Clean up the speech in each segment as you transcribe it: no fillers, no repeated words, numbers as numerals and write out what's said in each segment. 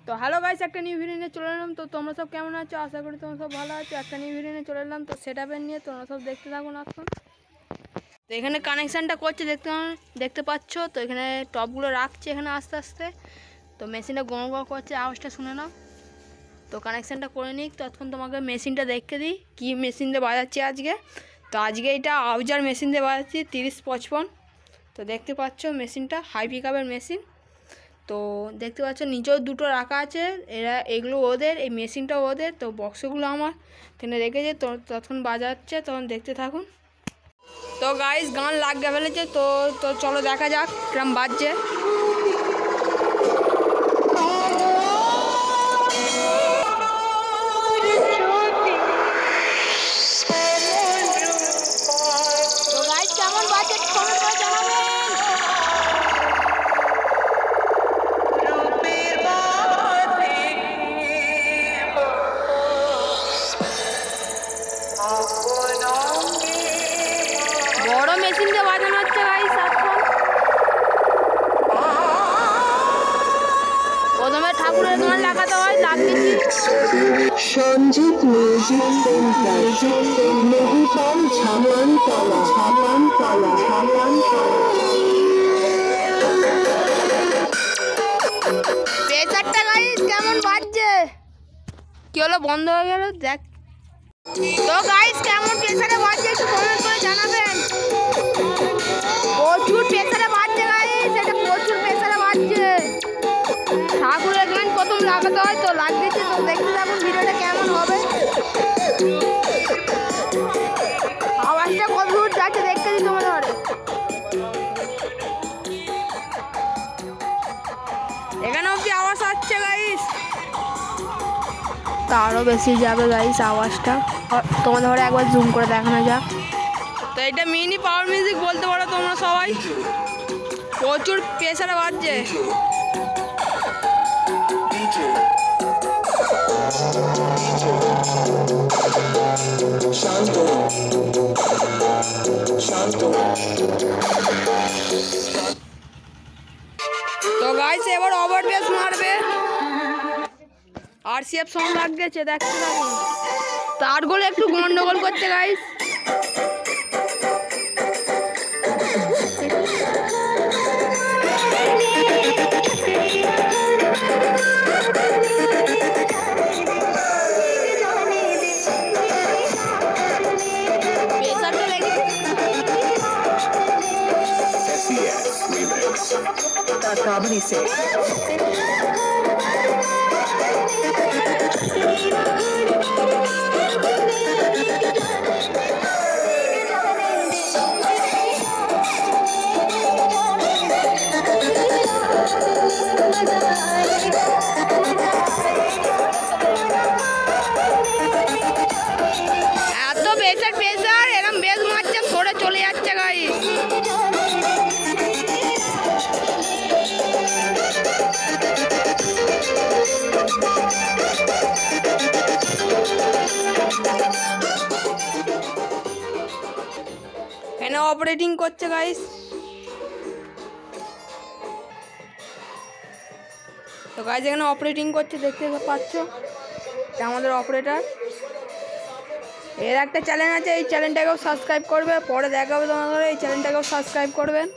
তো hello guys, একটা new video নিয়ে চলে এলাম। তো তোমরা সব কেমন আছো? আশা করি তোমরা সব ভালো আছো। একটা নিউ ভিডিও নিয়ে চলে এলাম, তো সেটআপের নিয়ে তোমরা সব দেখতে থাকুন। এখন তো এখানে কানেকশানটা করছে, দেখতে পাচ্ছ। তো এখানে টপগুলো রাখছে এখানে আস্তে আস্তে। তো মেশিনটা গঁ গঁ করছে, আওয়াজটা শুনে নাও। তো কানেকশানটা করে নিই, ততক্ষণ তোমাকে মেশিনটা দেখে দিই কী মেশিন দিয়ে বাজাচ্ছি আজকে। তো আজকে এটা আউজার মেশিন দিয়ে বাজাচ্ছি 3055। তো দেখতে পাচ্ছ মেশিনটা হাই পিকআপের মেশিন। তো দেখতে পাচ্ছ নিচেও দুটো রাখা আছে, এগুলো ওদের, এই মেশিনটাও ওদের। তো বক্সগুলো আমার এখানে রেখেছে, তো তখন বাজাচ্ছে, তখন দেখতে থাকুন। তো গাইস গান লাগিয়ে ফেলেছে, তো তো চলো দেখা যাক কিরম বাজছে। তো গাইস কেমন বাজছে কমেন্ট করে জানাবেন। বড় মেশিন দিয়ে বাজানো হচ্ছে গাইস। এখন প্রথমে ঠাকুরের গান লাগাতে হয়, লাগিয়েছি। Sanjit music centre, Mehipal Jhapantala. প্রেসারটা গাইস কেমন বাজছে? কি হলো, বন্ধ হয়ে গেল? দেখ তো গাইস কেমন প্রেসারে বাজছে একটু কমেন্ট করে জানাবেন। প্রচুর প্রেসারে বাজছে গাইস, এটা প্রচুর প্রেসারে বাজছে। ঠাকুরের গান প্রথম লাগাতে হয়, তো লাগিয়েছি। তো দেখতে থাকুন ভিডিওটা কেমন হবে। আওয়াজটা কত দূর যাচ্ছে দেখতে দিই তোমাদের। এখানে অব্দি আওয়াজ আসছে গাইস, তো আরও বেশি যাবে গাইস আওয়াজটা। তোমাদের ঘরে একবার জুম করে দেখানো যাক। তো এটা মিনি পাওয়ার মিউজিক বলতে পারো তোমরা সবাই। প্রচুর প্রেসারে বাজছে। তো গাইস এবার ওভার বেস মারবে, আরসিএফ সং লাগছে, দেখতে থাকুন। তারগুলো একটু গন্ডগোল করছে গাইস। এত প্রেসার এরকম বেশ মারছে, সরে চলে যাচ্ছে গাইস। এখানে অপারেটিং করছে গাইস। তো গাইস এখানে অপারেটিং করছে, দেখতে পাচ্ছ। এটা আমাদের অপারেটর। এর একটা চ্যানেল আছে, এই চ্যানেলটাকেও সাবস্ক্রাইব করবে, পরে দেখা হবে তোমাদের। এই চ্যানেলটাকেও সাবস্ক্রাইব করবেন।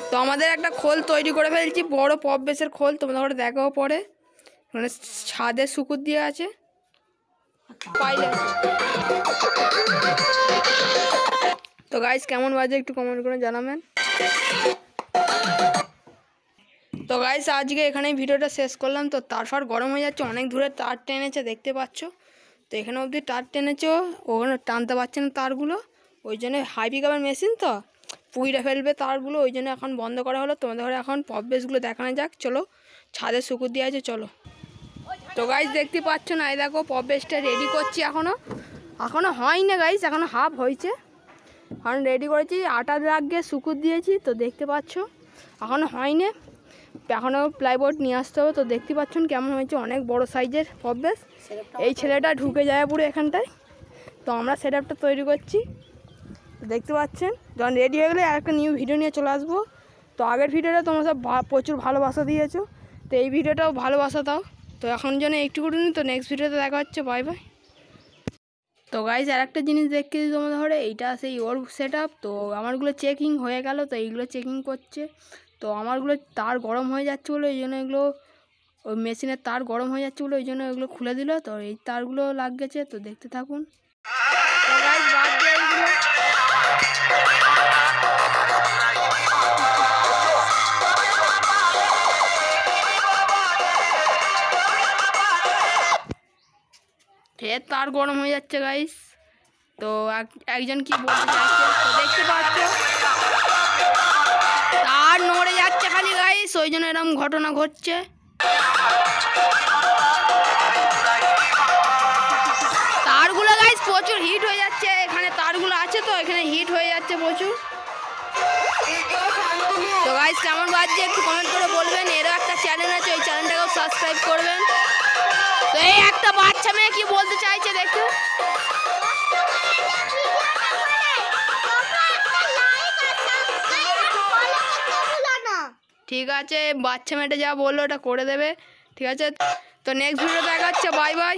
তো আমাদের একটা খোল তৈরি করে ফেলছি, বড় পপ বেসের খোল, তোমাদের ঘরে দেখাও পরে। মানে ছাদে শুকুর দিয়ে আছে পাইলে। তো গাইস কেমন বাজে একটু কমেন্ট করে জানাবেন। তো গাইস আজকে এখানেই ভিডিওটা শেষ করলাম। তো তারপর গরম হয়ে যাচ্ছে, অনেক দূরে তার টেনেছে দেখতে পাচ্ছ। তো এখানে অবধি তার টেনেছে, ওখানে টানতে পারছে না তারগুলো, ওই জন্য হাই পিকআপের মেশিন তো পুইড়ে ফেলবে তারগুলো, ওই জন্য এখন বন্ধ করা হলো। তোমাদের ঘরে এখন পপ বেসগুলো দেখানো যাক, চলো। ছাদে শুকুর দিয়ে আছে, চলো। তো গাইস দেখতে পাচ্ছ না, এই দেখো পপ বেসটা রেডি করছি। এখনও হয় না গাইস, এখনও হাফ হয়েছে। এখন রেডি করেছি, আটা লাগিয়ে শুকুর দিয়েছি। তো দেখতে পাচ্ছ এখনও হয়নি, এখনও প্লাইবোর্ড নিয়ে আসতে হবে। তো দেখতে পাচ্ছেন কেমন হয়েছে, অনেক বড় সাইজের পপ বেস। এই ছেলেটা ঢুকে যায় পুরো এখানটায়। তো আমরা সেটআপটা তৈরি করছি, দেখতে পাচ্ছেন। যখন রেডি হয়ে গেলে আর একটা নিউ ভিডিও নিয়ে চলে আসবো। তো আগের ভিডিওটা তোমরা সব প্রচুর ভালোবাসা দিয়েছো, তো এই ভিডিওটাও ভালোবাসা দাও। তো এখন জন্য একটুকুনি, তো নেক্সট ভিডিওতে দেখা হচ্ছে, বাই বাই। তো গাইজ আর একটা জিনিস দেখতে দিই তোমাদের ধরে, এইটা সেই ওর সেট আপ। তো আমারগুলো চেকিং হয়ে গেল, তো এইগুলো চেকিং করছে। তো আমারগুলো তার গরম হয়ে যাচ্ছে বলে ওই জন্য এগুলো, ওই মেশিনের তার গরম হয়ে যাচ্ছে বলে ওই জন্য এগুলো খুলে দিল। তো এই তারগুলো লাগ গেছে, তো দেখতে থাকুন। তো গাইজ বাদ দিয়ে এইগুলো ফের তার গরম হয়ে যাচ্ছে গাইস। তো একজন কি বলতে চাইছে, তো দেখতে পাচ্ছ তার নড়ে যাচ্ছে খালি গাইস, ওই জন্য এরকম ঘটনা ঘটছে। তারগুলো গাইস প্রচুর হিট হয়ে যাচ্ছে, এখানে তারগুলো আছে তো এখানে হিট হয়ে যাচ্ছে প্রচুর। তো গাইস কেমন বাজছে একটু কমেন্ট করে বলবেন। এরও একটা চ্যানেল আছে, ওই চ্যানেলটাকেও সাবস্ক্রাইব করবেন। তো এই একটা বাচ্চা মেয়ে কি বলতে চাইছে দেখো। ঠিক আছে, বাচ্চা মেয়েটা যা বললো ওটা করে দেবে, ঠিক আছে। তো নেক্সট ভিডিও দেখা হচ্ছে, বাই বাই।